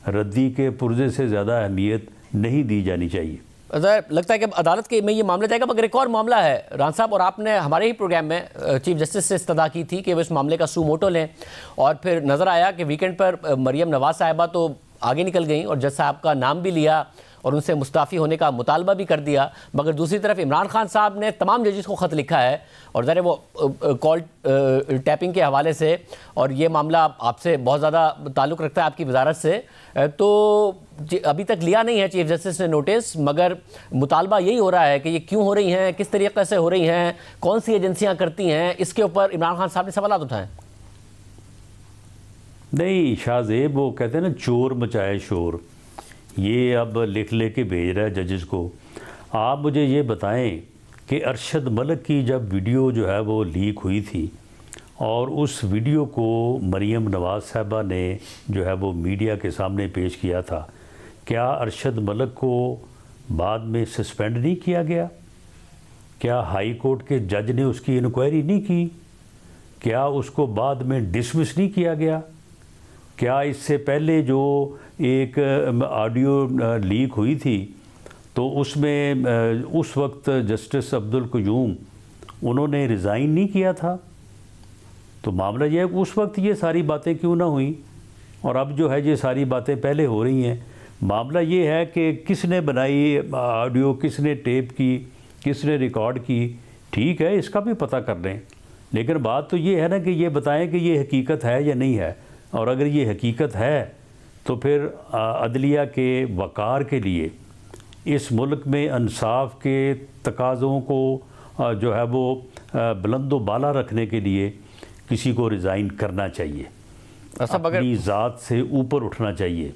रद्दी के पुर्जे से ज़्यादा अहमियत नहीं दी जानी चाहिए। लगता है कि अदालत के में ये मामला जाएगा, मगर एक और मामला है रान साहब, और आपने हमारे ही प्रोग्राम में चीफ जस्टिस से इस्तदा की थी कि वो इस मामले का सू मोटो लें, और फिर नज़र आया कि वीकेंड पर मरियम नवाज साहिबा तो आगे निकल गई और जज साहब का नाम भी लिया और उनसे मुस्ताफ़ी होने का मुतालबा भी कर दिया, मगर दूसरी तरफ इमरान खान साहब ने तमाम जजेस को ख़त लिखा है और ज़रा वो कॉल टैपिंग के हवाले से, और ये मामला आपसे बहुत ज़्यादा ताल्लुक़ रखता है आपकी वजारत से, तो अभी तक लिया नहीं है चीफ जस्टिस ने नोटिस, मगर मुतालबा यही हो रहा है कि ये क्यों हो रही हैं, किस तरीके से हो रही हैं, कौन सी एजेंसियाँ करती हैं, इसके ऊपर इमरान खान साहब ने सवाल उठाए। नहीं शाहजेब, वो कहते हैं ना चोर मचाए शोर, ये अब लिख के भेज रहा है जजेस को। आप मुझे ये बताएं कि अरशद मलिक की जब वीडियो जो है वो लीक हुई थी और उस वीडियो को मरियम नवाज साहिबा ने जो है वो मीडिया के सामने पेश किया था, क्या अरशद मलिक को बाद में सस्पेंड नहीं किया गया? क्या हाई कोर्ट के जज ने उसकी इंक्वायरी नहीं की? क्या उसको बाद में डिसमिस नहीं किया गया? क्या इससे पहले जो एक ऑडियो लीक हुई थी तो उसमें उस वक्त जस्टिस अब्दुल क़य्यूम उन्होंने रिज़ाइन नहीं किया था? तो मामला यह है कि उस वक्त ये सारी बातें क्यों ना हुई और अब जो है ये सारी बातें पहले हो रही हैं। मामला ये है कि किसने बनाई ऑडियो, किसने टेप की, किसने रिकॉर्ड की, ठीक है इसका भी पता कर लें, लेकिन बात तो ये है ना कि ये बताएं कि ये हकीकत है या नहीं है, और अगर ये हकीकत है तो फिर अदलिया के वक़ार के लिए, इस मुल्क में इंसाफ के तकाज़ों को जो है वो बुलंदो बाला रखने के लिए किसी को रिज़ाइन करना चाहिए, अपनी ज़ात से ऊपर उठना चाहिए।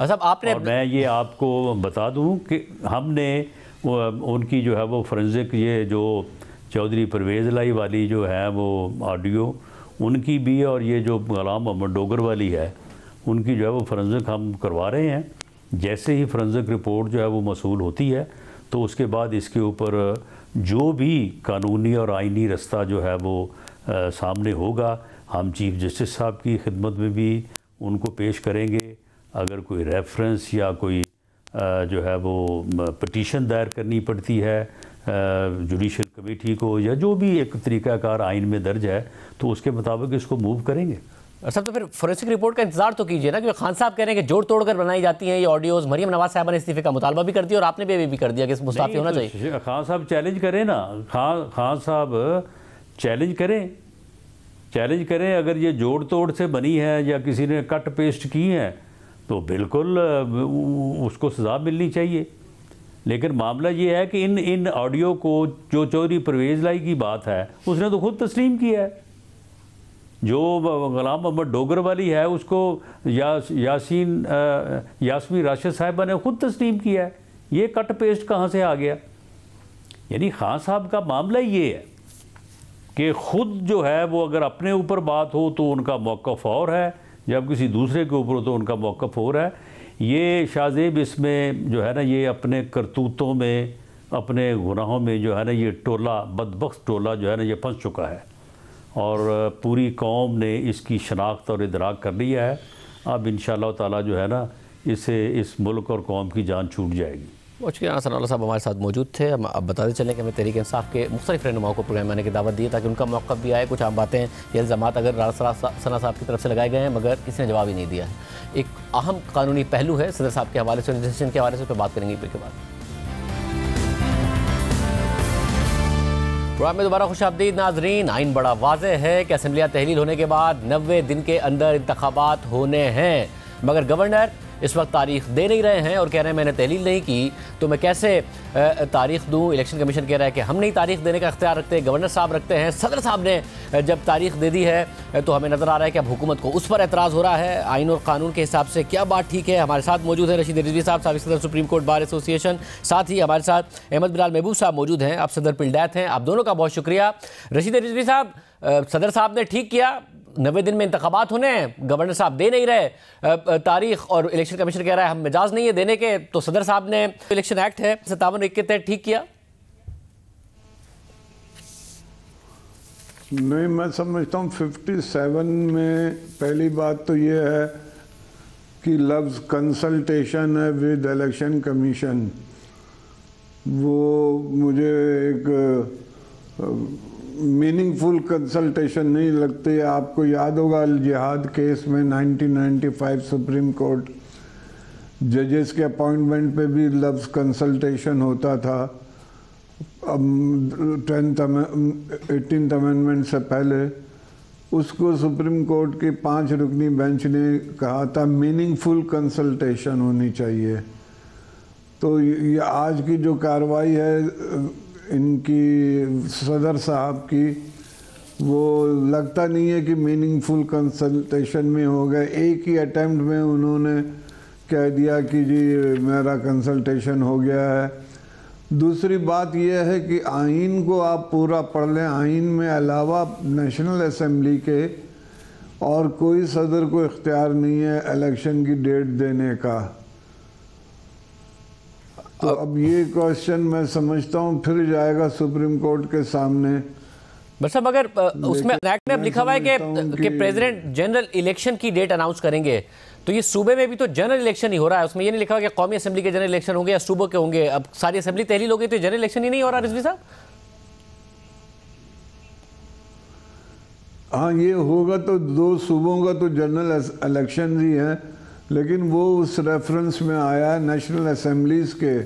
आपने और मैं ये आपको बता दूं कि हमने उनकी जो है वो फोरेंसिक, ये जो चौधरी परवेज़ लाई वाली जो है वो ऑडियो उनकी भी, और ये जो गुलाम मोहम्मद डोगर वाली है उनकी जो है वो फोरेंसिक हम करवा रहे हैं। जैसे ही फोरेंसिक रिपोर्ट जो है वो मसूल होती है तो उसके बाद इसके ऊपर जो भी कानूनी और आइनी रास्ता जो है वो सामने होगा, हम चीफ जस्टिस साहब की खिदमत में भी उनको पेश करेंगे। अगर कोई रेफरेंस या कोई जो है वो पटिशन दायर करनी पड़ती है जुडिशल कमेटी को, या जो भी एक तरीक़ाकार आइन में दर्ज है, तो उसके मुताबिक इसको मूव करेंगे। सर तो फिर फोरेंसिक रिपोर्ट का इंतजार तो कीजिए ना, क्योंकि खान साहब कह रहे हैं कि जोड़ तोड़ कर बनाई जाती हैं ये ऑडियोज़। मरियम नवाज साहबा ने इस्तीफे का मुतालबा भी कर दिया और आपने भी कर दिया कि मुस्ताफ़ी होना चाहिए। खान साहब चैलेंज करें ना, खान साहब चैलेंज करें अगर ये जोड़ तोड़ से बनी है या किसी ने कट पेस्ट की है तो बिल्कुल उसको सज़ा मिलनी चाहिए। लेकिन मामला ये है कि इन ऑडियो को, जो चौधरी परवेज़ लाई की बात है उसने तो खुद तस्लीम किया है, जो गुलाम मोहम्मद डोगर वाली है उसको यास्मीन राशिद साहिबा ने खुद तस्लीम किया है। ये कट पेस्ट कहाँ से आ गया? यानी खान साहब का मामला ये है कि खुद जो है वो अगर अपने ऊपर बात हो तो उनका मौक़िफ़ और है, जब किसी दूसरे के ऊपर हो तो उनका मौक़िफ़ और है। ये शाहजेब इसमें जो है ना, ये अपने करतूतों में, अपने गुनाहों में जो है ना, ये टोला, बदबख्त टोला जो है ना, ये फंस चुका है और पूरी कौम ने इसकी शनाख्त और इदराक कर लिया है। अब इंशाअल्लाह ताला जो है ना, इससे इस मुल्क और कौम की जान छूट जाएगी। बहुत शुक्रिया सना साहब हमारे साथ मौजूद थे। हम अब बताते चलें कि हमें तहरीक इंसाफ के मुख्तलिफ रहनुमाओं को प्रोग्राम आने की दावत दी ताकि उनका मौक़िफ़ भी आए। कुछ आम बातें या इल्ज़ामात अगर सना साहब की तरफ से लगाए गए हैं मगर किसी ने जवाब ही नहीं दिया है। एक अहम कानूनी पहलू है सदर साहब के हवाले से, डिसीजन के हवाले से, उस पर बात करेंगे के बाद। प्रोग्राम में दोबारा खुशामदीद नाजरीन। आइन बड़ा वाज़ेह है कि असम्बलियाँ तहलील होने के बाद 90 दिन के अंदर इंतखाबात होने हैं, मगर गवर्नर इस वक्त तारीख दे नहीं रहे हैं और कह रहे हैं मैंने तहलील नहीं की तो मैं कैसे तारीख दूं। इलेक्शन कमीशन कह रहा है कि हम नहीं तारीख देने का इख्तियार रखते, गवर्नर साहब रखते हैं। सदर साहब ने जब तारीख दे दी है तो हमें नज़र आ रहा है कि अब हुकूमत को उस पर एतराज़ हो रहा है। आइन और कानून के हिसाब से क्या बात ठीक है? हमारे साथ मौजूद है रशीद रिजवी साहब, साबिक़ सदर सुप्रीम कोर्ट बार एसोसिएशन। साथ ही हमारे साथ अहमद बिलाल महबूब साहब मौजूद हैं, आप सदर पिल्डैत हैं। आप दोनों का बहुत शुक्रिया। रशीद रिजवी साहब, सदर साहब ने ठीक किया, 90 दिन में इंतखाबात होने हैं, गवर्नर साहब दे नहीं रहे तारीख और इलेक्शन कमीशन कह रहा है हम मिजाज नहीं है देने के, तो सदर साहब ने इलेक्शन एक्ट है 57 के तहत ठीक किया। नहीं, मैं समझता हूँ 57 में पहली बात तो ये है कि लफ्ज़ कंसल्टेशन है विद इलेक्शन कमीशन, वो मुझे एक मीनिंगफुल कंसल्टेशन नहीं लगती। आपको याद होगा अल जिहाद केस में 1995 सुप्रीम कोर्ट जजेस के अपॉइंटमेंट पे भी लफ्ज़ कंसल्टेशन होता था। अब 18th अमेंडमेंट से पहले उसको सुप्रीम कोर्ट की 5 रुकनी बेंच ने कहा था मीनिंगफुल कंसल्टेशन होनी चाहिए। तो ये आज की जो कार्रवाई है इनकी सदर साहब की, वो लगता नहीं है कि मीनिंगफुल कंसल्टेशन में हो गए। एक ही अटेम्प्ट में उन्होंने कह दिया कि जी मेरा कंसल्टेशन हो गया है। दूसरी बात यह है कि आइन को आप पूरा पढ़ लें। आइन में अलावा नेशनल असेंबली के और कोई सदर को इख्तियार नहीं है इलेक्शन की डेट देने का। तो अब ये क्वेश्चन मैं समझता हूँ फिर जाएगा सुप्रीम कोर्ट के सामने। बट साहब अगर उसमें एक्ट में लिखा हुआ है कि प्रेसिडेंट जनरल इलेक्शन की डेट अनाउंस करेंगे, तो ये सूबे में भी तो जनरल इलेक्शन ही हो रहा है। उसमें ये नहीं लिखा हुआ कि कौमी असेंबली के जनरल इलेक्शन होंगे या सूबों के होंगे। अब सारी असेंबली तहलील हो गई तो जनरल इलेक्शन ही नहीं हो रहा रिजवी साहब। हाँ, ये होगा तो 2 सूबों का तो जनरल इलेक्शन ही है, लेकिन वो उस रेफरेंस में आया है नेशनल असेंबलीज के।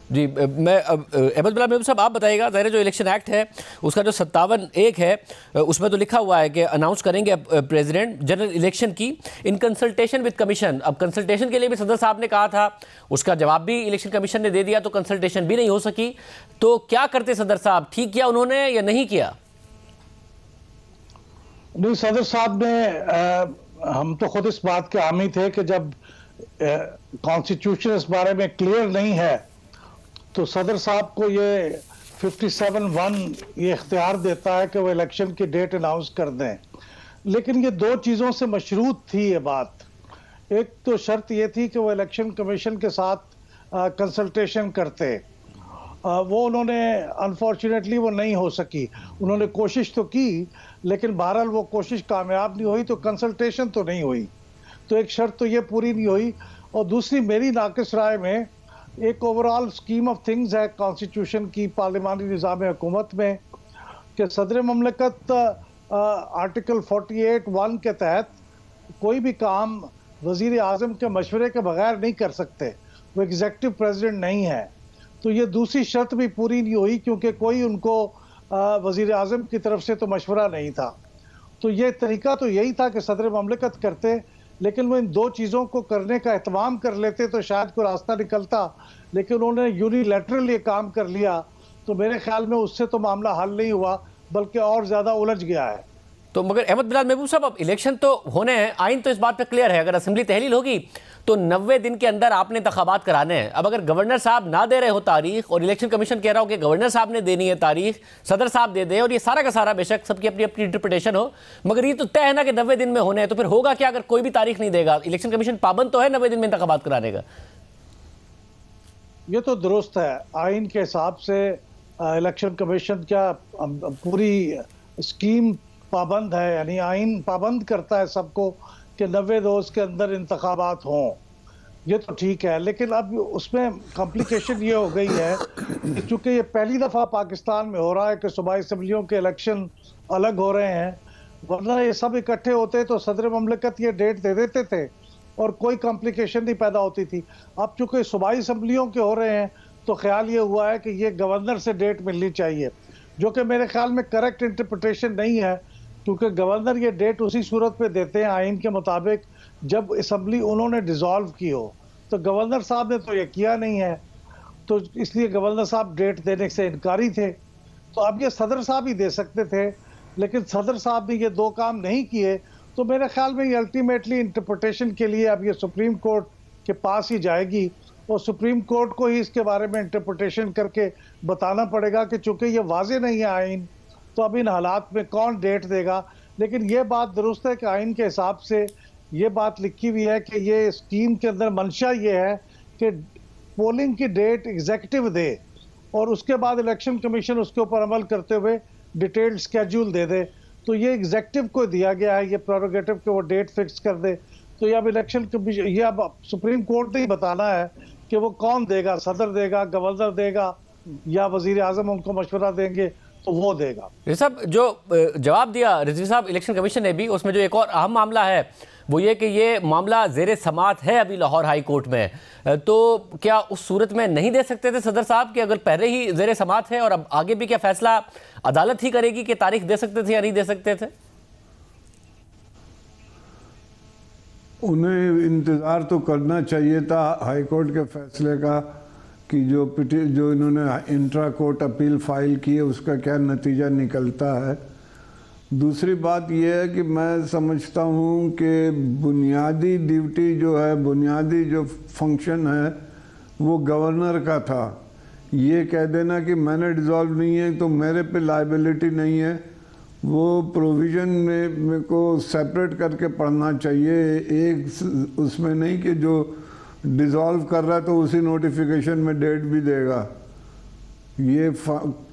जी मैं अहमद बिलाल महबूब साहब आप बताइएगा, ज़ाहिर जो इलेक्शन एक्ट है उसका जो 57(1) है उसमें तो लिखा हुआ है कि अनाउंस करेंगे प्रेसिडेंट जनरल इलेक्शन की इन कंसल्टेशन विद कमीशन। अब कंसल्टेशन के लिए भी सदर साहब ने कहा था, उसका जवाब भी इलेक्शन कमीशन ने दे दिया, तो कंसल्टेशन भी नहीं हो सकी। तो क्या करते सदर साहब, ठीक किया उन्होंने या नहीं किया? नहीं, सदर साहब ने हम तो खुद इस बात के हामी थे कि जब कॉन्स्टिट्यूशन इस बारे में क्लियर नहीं है तो सदर साहब को ये 57(1) ये इख्तियार देता है कि वो इलेक्शन की डेट अनाउंस कर दें। लेकिन ये 2 चीज़ों से मशरूत थी ये बात। एक तो शर्त ये थी कि वो इलेक्शन कमीशन के साथ कंसल्टेशन करते। वो उन्होंने अनफॉर्चुनेटली वो नहीं हो सकी। उन्होंने कोशिश तो की लेकिन बहरहाल वो कोशिश कामयाब नहीं हुई, तो कंसल्टेशन तो नहीं हुई। तो एक शर्त तो ये पूरी नहीं हुई। और दूसरी मेरी नाकिस राय में एक ओवरऑल स्कीम ऑफ थिंग्स है कॉन्स्टिट्यूशन की पार्लिमानी निज़ाम हुकूमत में कि सदर ममलकत आर्टिकल 48(1) के तहत कोई भी काम वज़ीर आज़म के मशवरे के बगैर नहीं कर सकते। वो एग्जेक्टिव प्रेसिडेंट नहीं है। तो ये दूसरी शर्त भी पूरी नहीं हुई क्योंकि कोई उनको वज़ीर आज़म की तरफ से तो मशवरा नहीं था। तो ये तरीका तो यही था कि सदर ममलकत करते, लेकिन वो इन 2 चीज़ों को करने का एहतमाम कर लेते तो शायद कोई रास्ता निकलता। लेकिन उन्होंने यूनिलैटरल ये काम कर लिया, तो मेरे ख्याल में उससे तो मामला हल नहीं हुआ बल्कि और ज़्यादा उलझ गया है। तो मगर अहमद बिलाल महबूब साहब, अब इलेक्शन तो होने हैं, आइन तो इस बात पे क्लियर है, अगर असेंबली तहलील होगी तो 90 दिन के अंदर आपने इंतखाबात कराने हैं। अब अगर गवर्नर साहब ना दे रहे हो तारीख और इलेक्शन कमीशन कह रहा हो कि गवर्नर साहब ने देनी है तारीख, सदर साहब दे दे, और ये सारा का सारा बेशक सबकी अपनी अपनी इंटरप्रिटेशन हो, मगर ये तो तय है ना कि 90 दिन में होने हैं, तो फिर होगा क्या अगर कोई भी तारीख नहीं देगा? इलेक्शन कमीशन पाबंद तो है 90 दिन में इंतखाबात कराने का। ये तो दुरुस्त है, आइन के हिसाब से इलेक्शन कमीशन क्या पूरी स्कीम पाबंद है, यानी आइन पाबंद करता है सबको कि 90 रोज के अंदर इंतखाबात हों। ये तो ठीक है, लेकिन अब उसमें कॉम्प्लिकेशन ये हो गई है कि चूँकि ये पहली दफ़ा पाकिस्तान में हो रहा है कि सूबाई असम्बलियों के इलेक्शन अलग हो रहे हैं, वरना ये सब इकट्ठे होते तो सदर ममलकत ये डेट दे देते थे और कोई कॉम्प्लिकेशन नहीं पैदा होती थी। अब चूँकि सूबाई असम्बलियों के हो रहे हैं तो ख्याल ये हुआ है कि ये गवर्नर से डेट मिलनी चाहिए, जो कि मेरे ख्याल में करेक्ट इंटरप्रिटेशन नहीं है, क्योंकि गवर्नर ये डेट उसी सूरत पे देते हैं आइन के मुताबिक जब असम्बली उन्होंने डिज़ोल्व की हो। तो गवर्नर साहब ने तो ये किया नहीं है, तो इसलिए गवर्नर साहब डेट देने से इनकारी थे। तो अब ये सदर साहब ही दे सकते थे, लेकिन सदर साहब ने ये 2 काम नहीं किए। तो मेरे ख्याल में ये अल्टीमेटली इंटरप्रिटेशन के लिए अब ये सुप्रीम कोर्ट के पास ही जाएगी और सुप्रीम कोर्ट को ही इसके बारे में इंटरप्रिटेशन करके बताना पड़ेगा कि चूँकि ये वाजे नहीं है आइन, तो अब इन हालात में कौन डेट देगा। लेकिन ये बात दुरुस्त है कि आइन के हिसाब से ये बात लिखी हुई है कि ये स्कीम के अंदर मंशा ये है कि पोलिंग की डेट एग्जेक्टिव दे और उसके बाद इलेक्शन कमीशन उसके ऊपर अमल करते हुए डिटेल्ड स्केड्यूल दे दे। तो ये एग्जेक्टिव को दिया गया है ये प्रेरोगेटिव कि वो डेट फिक्स कर दे। तो ये अब इलेक्शन कमीशन, ये अब सुप्रीम कोर्ट ने ही बताना है कि वो कौन देगा, सदर देगा, गवर्नर देगा या वजीर आजम उनको मशवरा देंगे तो वो देगा। साहब जो जवाब दिया रिजवी साहब इलेक्शन कमीशन ने भी, उसमें जो एक और अहम मामला है वो ये कि ये मामला ज़ेरे समात है अभी लाहौर हाई कोर्ट में, तो क्या उस सूरत में नहीं दे सकते थे सदर साहब कि अगर पहले ही ज़ेरे समात है और अब आगे भी क्या फैसला अदालत ही करेगी कि तारीख दे सकते थे या नहीं दे सकते थे? उन्हें इंतज़ार तो करना चाहिए था हाई कोर्ट के फैसले का कि जो इन्होंने इंट्रा कोर्ट अपील फाइल की है उसका क्या नतीजा निकलता है। दूसरी बात यह है कि मैं समझता हूँ कि बुनियादी ड्यूटी जो है, बुनियादी जो फंक्शन है वो गवर्नर का था। ये कह देना कि मैंने डिज़ोल्व नहीं है तो मेरे पे लाइबिलिटी नहीं है, वो प्रोविज़न में मेरे को सेपरेट करके पढ़ना चाहिए। एक उसमें नहीं कि जो डिज़ोल्व कर रहा है तो उसी नोटिफिकेशन में डेट भी देगा। ये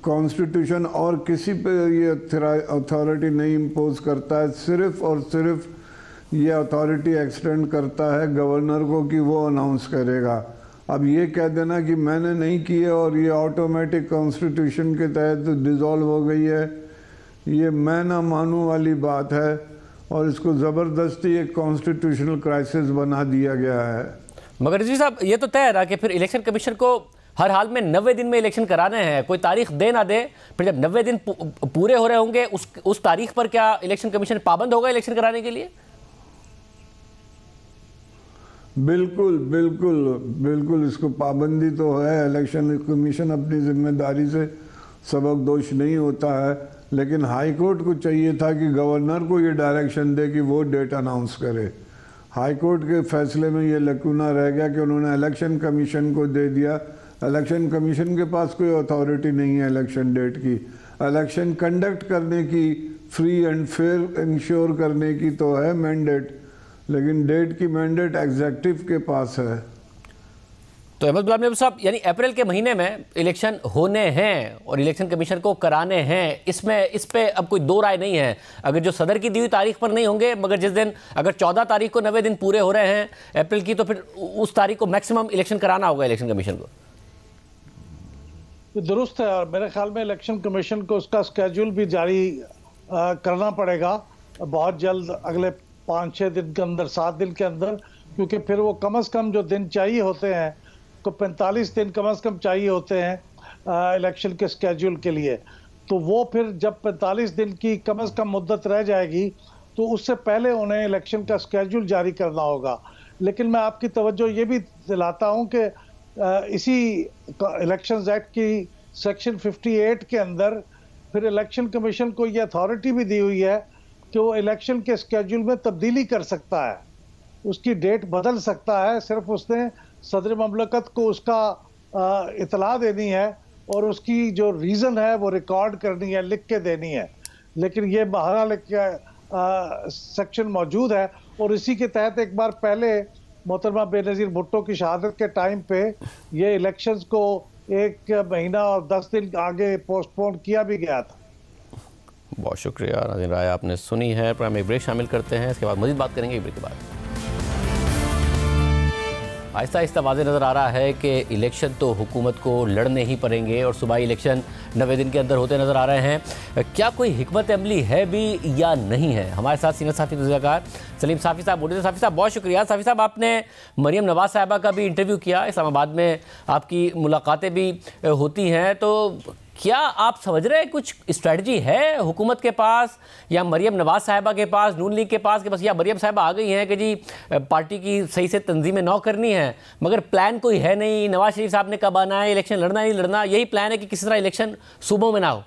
कॉन्स्टिट्यूशन और किसी पे ये अथॉरिटी नहीं इम्पोज करता है, सिर्फ और सिर्फ ये अथॉरिटी एक्सटेंड करता है गवर्नर को कि वो अनाउंस करेगा। अब ये कह देना कि मैंने नहीं किया और ये ऑटोमेटिक कॉन्स्टिट्यूशन के तहत डिज़ोल्व हो गई है, ये मैं ना मानूं वाली बात है और इसको ज़बरदस्ती एक कॉन्स्टिट्यूशनल क्राइसिस बना दिया गया है। मगर जी साहब ये तो तय रहा कि फिर इलेक्शन कमीशन को हर हाल में 90 दिन में इलेक्शन कराने हैं, कोई तारीख दे ना दे, फिर जब 90 दिन पूरे हो रहे होंगे उस तारीख पर क्या इलेक्शन कमीशन पाबंद होगा इलेक्शन कराने के लिए? बिल्कुल बिल्कुल बिल्कुल इसको पाबंदी तो है। इलेक्शन कमीशन अपनी जिम्मेदारी से सबक दोष नहीं होता है, लेकिन हाई कोर्ट को चाहिए था कि गवर्नर को ये डायरेक्शन दे कि वो डेट अनाउंस करे। हाई कोर्ट के फैसले में ये लकूना रह गया कि उन्होंने इलेक्शन कमीशन को दे दिया। इलेक्शन कमीशन के पास कोई अथॉरिटी नहीं है इलेक्शन डेट की। इलेक्शन कंडक्ट करने की, फ्री एंड फेयर इंश्योर करने की तो है मैंडेट, लेकिन डेट की मैंडेट एग्जेक्टिव के पास है। तो अहमद गुलाम नबी साहब, यानी अप्रैल के महीने में इलेक्शन होने हैं और इलेक्शन कमीशन को कराने हैं, इस पे अब कोई दो राय नहीं है। अगर जो सदर की दी हुई तारीख पर नहीं होंगे, मगर जिस दिन अगर 14 तारीख को 90 दिन पूरे हो रहे हैं अप्रैल की, तो फिर उस तारीख को मैक्सिमम इलेक्शन कराना होगा इलेक्शन कमीशन को। दुरुस्त है, और मेरे ख्याल में इलेक्शन कमीशन को उसका स्केड्यूल भी जारी करना पड़ेगा बहुत जल्द, अगले 5-6 दिन के अंदर, 7 दिन के अंदर, क्योंकि फिर वो कम से कम जो दिन चाहिए होते हैं तो 45 दिन कम से कम चाहिए होते हैं इलेक्शन के स्केड्यूल के लिए। तो वो फिर जब 45 दिन की कम से कम मुद्दत रह जाएगी तो उससे पहले उन्हें इलेक्शन का स्केड्यूल जारी करना होगा। लेकिन मैं आपकी तवज्जो ये भी दिलाता हूँ कि इसी इलेक्शंस एक्ट की सेक्शन 58 के अंदर फिर इलेक्शन कमीशन को ये अथॉरिटी भी दी हुई है कि वो इलेक्शन के स्केड्यूल में तब्दीली कर सकता है, उसकी डेट बदल सकता है। सिर्फ उसने सदर ममलकत को उसका इतला देनी है और उसकी जो रीज़न है वो रिकॉर्ड करनी है, लिख के देनी है। लेकिन ये बहरहाल सेक्शन मौजूद है और इसी के तहत एक बार पहले मोहतरमा बेनज़ीर भुट्टो की शहादत के टाइम पे ये इलेक्शंस को 1 महीना और 10 दिन आगे पोस्टपोन किया भी गया था। बहुत शुक्रिया नाज़रीन, राय आपने सुनी है। प्रोग्राम में एक ब्रेक शामिल करते हैं, इसके बाद मज़ीद बात करेंगे। एक ब्रेक के बाद आहिस्ता आहिस्ता वाज़ेह नज़र आ रहा है कि इलेक्शन तो हुकूमत को लड़ने ही पड़ेंगे और सूबाई इलेक्शन 90 दिन के अंदर होते नज़र आ रहे हैं। क्या कोई हिकमत अमली है भी या नहीं है? हमारे साथ सीनियर साफ़ी तज़कियाकार सलीम साफ़ी साहब बोले। साफ़ी साहब बहुत शुक्रिया। साफ़ी साहब, आपने मरियम नवाज़ साहिबा का भी इंटरव्यू किया, इस्लामाबाद में आपकी मुलाकातें भी होती हैं, तो क्या आप समझ रहे हैं कुछ स्ट्रेटजी है हुकूमत के पास या मरियम नवाज़ साहिबा के पास, नून लीग के पास, कि बस या मरियम साहिबा आ गई हैं कि जी पार्टी की सही से तंजीमें नौ करनी है, मगर प्लान कोई है नहीं, नवाज शरीफ साहब ने कब आना है, इलेक्शन लड़ना नहीं लड़ना, यही प्लान है कि किसी तरह इलेक्शन सूबों में ना हो?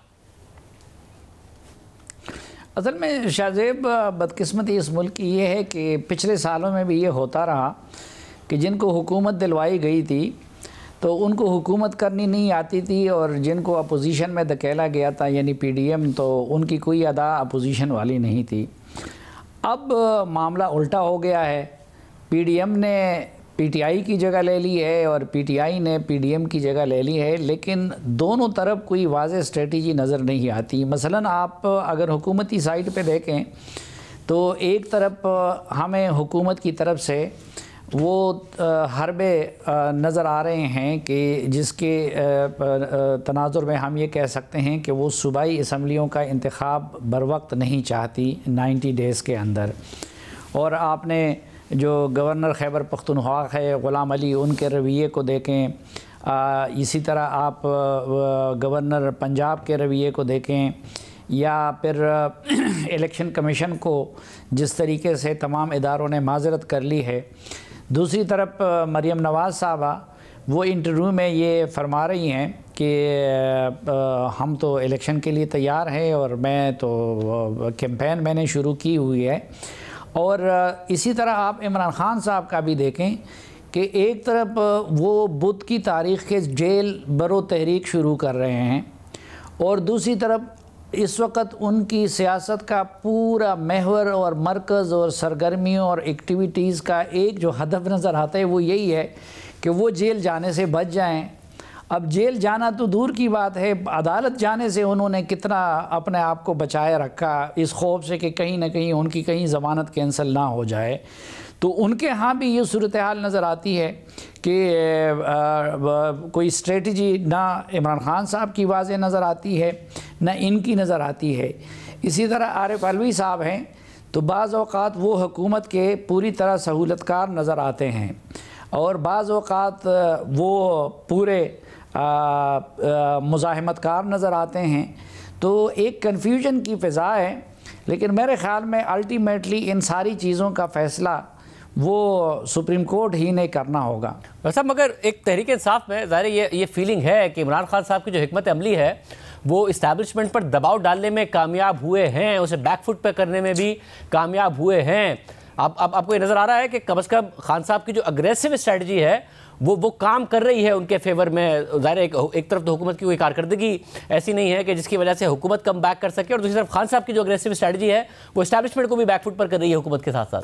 असल में शाहजेब, बदकिस्मती इस मुल्क की ये है कि पिछले सालों में भी ये होता रहा कि जिनको हुकूमत दिलवाई गई थी तो उनको हुकूमत करनी नहीं आती थी, और जिनको अपोजिशन में धकेला गया था यानी पीडीएम, तो उनकी कोई अदा अपोजिशन वाली नहीं थी। अब मामला उल्टा हो गया है, पीडीएम ने पीटीआई की जगह ले ली है और पीटीआई ने पीडीएम की जगह ले ली है, लेकिन दोनों तरफ कोई वाज़ेह स्ट्रेटजी नज़र नहीं आती। मसलन आप अगर हुकूमती साइड पे देखें तो एक तरफ हमें हुकूमत की तरफ से वो हरबे नज़र आ रहे हैं कि जिसके तनाजुर में हम ये कह सकते हैं कि वो सूबाई असम्बलियों का इंतखाब बर वक्त नहीं चाहती 90 डेज़ के अंदर। और आपने जो गवर्नर खैबर पख्तूनख्वा है ग़ुलाम अली, उनके रवैये को देखें, इसी तरह आप गवर्नर पंजाब के रवैये को देखें, या फिर इलेक्शन कमीशन को जिस तरीके से तमाम इदारों ने माज़रत कर ली है। दूसरी तरफ मरीम नवाज़ साहबा वो इंटरव्यू में ये फरमा रही हैं कि हम तो इलेक्शन के लिए तैयार हैं और मैं तो कैंपेन मैंने शुरू की हुई है। और इसी तरह आप इमरान ख़ान साहब का भी देखें कि एक तरफ वो बुध की तारीख़ के जेल बरो तहरीक शुरू कर रहे हैं और दूसरी तरफ इस वक्त उनकी सियासत का पूरा महवर और मरकज़ और सरगर्मियों और एक्टिविटीज़ का एक जो हदफ नज़र आता है वो यही है कि वो जेल जाने से बच जाएं। अब जेल जाना तो दूर की बात है, अदालत जाने से उन्होंने कितना अपने आप को बचाए रखा, इस खौफ से कि कहीं ना कहीं उनकी कहीं ज़मानत कैंसिल ना हो जाए। तो उनके यहाँ भी ये सूरत हाल नज़र आती है कि कोई स्ट्रेटजी ना इमरान ख़ान साहब की वाज़ेह नज़र आती है, ना इनकी नज़र आती है। इसी तरह आरिफ अलवी साहब हैं तो बाज़ औक़ात वो हुकूमत के पूरी तरह सहूलतकार नज़र आते हैं और बाज़ औक़ात वो पूरे मुज़ाहिमतकार नज़र आते हैं। तो एक कन्फ्यूजन की फ़िज़ा है, लेकिन मेरे ख़्याल में अल्टीमेटली इन सारी चीज़ों का फ़ैसला वो सुप्रीम कोर्ट ही नहीं करना होगा। वैसा मगर एक तहरीक इंसाफ में ज़ाहिर ये फीलिंग है कि इमरान खान साहब की जो हिकमत अमली है वो इस्टेब्लिशमेंट पर दबाव डालने में कामयाब हुए हैं, उसे बैकफुट पे करने में भी कामयाब हुए हैं। अब आपको ये नज़र आ रहा है कि कम अज़ कम खान साहब की जो अग्रेसिव स्ट्रेटजी है वो काम कर रही है उनके फेवर में। ज़ाहिर एक तरफ तो हुकूमत की कोई कारकर्दगी ऐसी नहीं है कि जिसकी वजह से हुकूमत कम बैक कर सके, और दूसरी तरफ खान साहब की जो अग्रेसिव स्ट्रेटजी है वो इस्टेब्लिशमेंट को भी बैकफुट पर कर रही है हुकूमत के साथ साथ।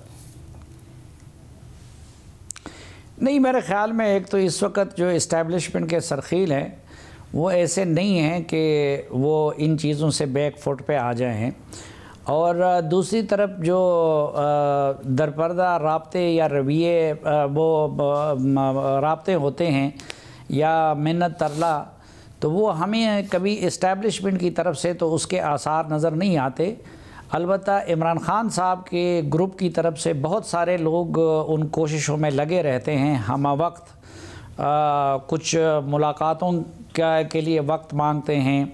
नहीं, मेरे ख़्याल में एक तो इस वक्त जो इस्टेब्लिशमेंट के सरखील हैं वो ऐसे नहीं हैं कि वो इन चीज़ों से बैक फुट पे आ जाएं, और दूसरी तरफ जो दरपर्दा राब्ते या रवैये वो राब्ते होते हैं या मिन्नत तरला, तो वो हमें कभी इस्टेब्लिशमेंट की तरफ से तो उसके आसार नज़र नहीं आते। अलबत्ता इमरान ख़ान साहब के ग्रुप की तरफ से बहुत सारे लोग उन कोशिशों में लगे रहते हैं, हम वक्त कुछ मुलाकातों के लिए वक्त मांगते हैं,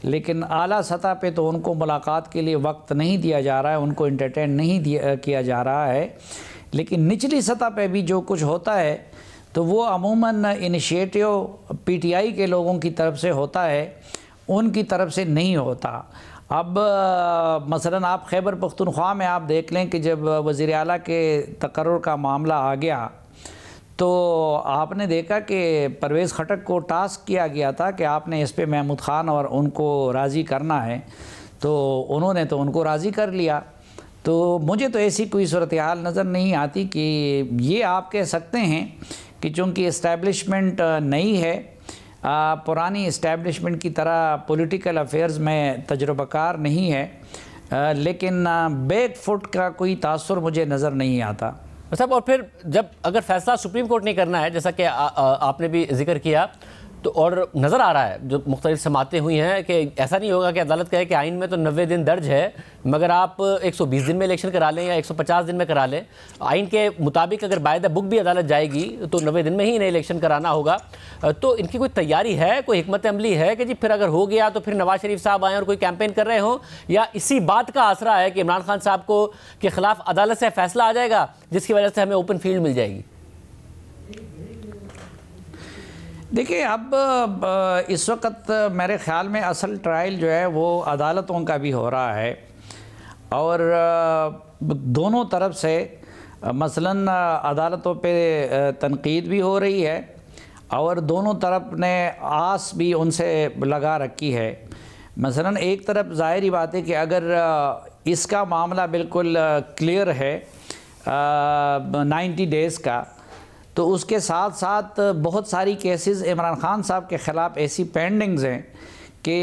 लेकिन आला सतह पे तो उनको मुलाकात के लिए वक्त नहीं दिया जा रहा है, उनको एंटरटेन नहीं किया जा रहा है। लेकिन निचली सतह पे भी जो कुछ होता है तो वो अमूमन इनिशिएटिव पीटीआई के लोगों की तरफ से होता है, उनकी तरफ से नहीं होता। अब मसलन आप खैबर पख्तूनख्वा में आप देख लें कि जब वज़ीर आला के तकर्रुर का मामला आ गया तो आपने देखा कि परवेज़ खटक को टास्क किया गया था कि आपने इस पे महमूद ख़ान और उनको राज़ी करना है, तो उन्होंने तो उनको राज़ी कर लिया। तो मुझे तो ऐसी कोई सूरत हाल नज़र नहीं आती कि ये आप कह सकते हैं कि चूँकि इस्टेब्लिशमेंट नई है, पुरानी इस्टेब्लिशमेंट की तरह पॉलिटिकल अफेयर्स में तजुर्बाकार नहीं है, लेकिन बैक फुट का कोई तासुर मुझे नज़र नहीं आता। साहब, और फिर जब अगर फैसला सुप्रीम कोर्ट ने करना है, जैसा कि आपने भी जिक्र किया, तो और नज़र आ रहा है जो मुख्तलिफ समातें हुई हैं कि ऐसा नहीं होगा कि अदालत कहे कि आइन में तो 90 दिन दर्ज है मगर आप 120 दिन में इलेक्शन करा लें या 150 दिन में करा लें। आइन के मुताबिक अगर बाय द बुक भी अदालत जाएगी तो 90 दिन में ही इन्हें इलेक्शन कराना होगा। तो इनकी कोई तैयारी है, कोई हिकमत अमली है कि जी फिर अगर हो गया तो फिर नवाज शरीफ साहब आएँ और कोई कैंपेन कर रहे हों, या इसी बात का आसरा है कि इमरान खान साहब को के ख़िलाफ़ अदालत से फैसला आ जाएगा जिसकी वजह से हमें ओपन फील्ड मिल जाएगी? देखिए, अब इस वक्त मेरे ख़्याल में असल ट्रायल जो है वो अदालतों का भी हो रहा है, और दोनों तरफ से मसलन अदालतों पे तनकीद भी हो रही है और दोनों तरफ ने आस भी उनसे लगा रखी है। मसलन एक तरफ ज़ाहिरी बात है कि अगर इसका मामला बिल्कुल क्लियर है 90 डेज़ का, तो उसके साथ साथ बहुत सारी केसेस इमरान ख़ान साहब के ख़िलाफ़ ऐसी पेंडिंग्स हैं कि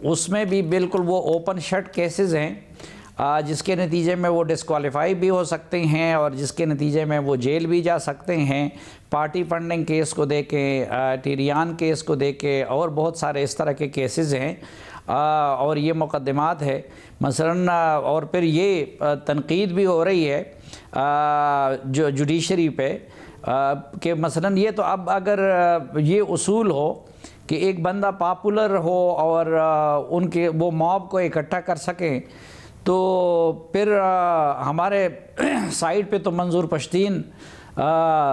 उसमें भी बिल्कुल वो ओपन शट केसेस हैं, जिसके नतीजे में वो डिस्क्वालीफाई भी हो सकते हैं और जिसके नतीजे में वो जेल भी जा सकते हैं, पार्टी फंडिंग केस को दे के, टीरियान केस को दे के, और बहुत सारे इस तरह के केसेस हैं और ये मुकदमात है मसलन। और फिर ये तनकीद भी हो रही है जो जुडिशरी पे कि मसलन ये तो अब अगर ये उसूल हो कि एक बंदा पॉपुलर हो और उनके वो मॉब को इकट्ठा कर सकें, तो फिर हमारे साइड पे तो मंजूर पश्तीन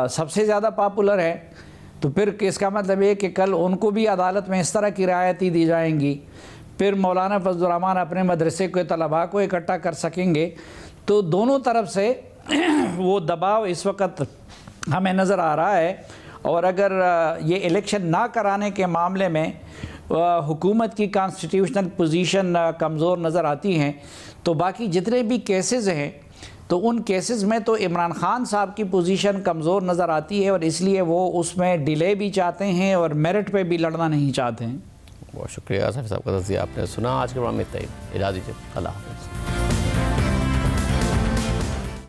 सबसे ज़्यादा पॉपुलर है, तो फिर इसका मतलब ये कि कल उनको भी अदालत में इस तरह की रियायतें दी जाएंगी। फिर मौलाना फजलुर रहमान अपने मदरसे के तलबा को इकट्ठा कर सकेंगे। तो दोनों तरफ से वो दबाव इस वक्त हमें नज़र आ रहा है। और अगर ये इलेक्शन ना कराने के मामले में हुकूमत की कॉन्स्टिट्यूशनल पोजीशन कमज़ोर नज़र आती हैं, तो बाकी जितने भी केसेस हैं तो उन केसेस में तो इमरान खान साहब की पोजीशन कमज़ोर नज़र आती है और इसलिए वो उसमें डिले भी चाहते हैं और मेरिट पे भी लड़ना नहीं चाहते हैं। बहुत शुक्रिया आसिफ साहब का तज़किया आपने सुना। आज के प्रोग्राम में इतना ही, इजाज़त दीजिए, अल्लाह हाफ़िज़।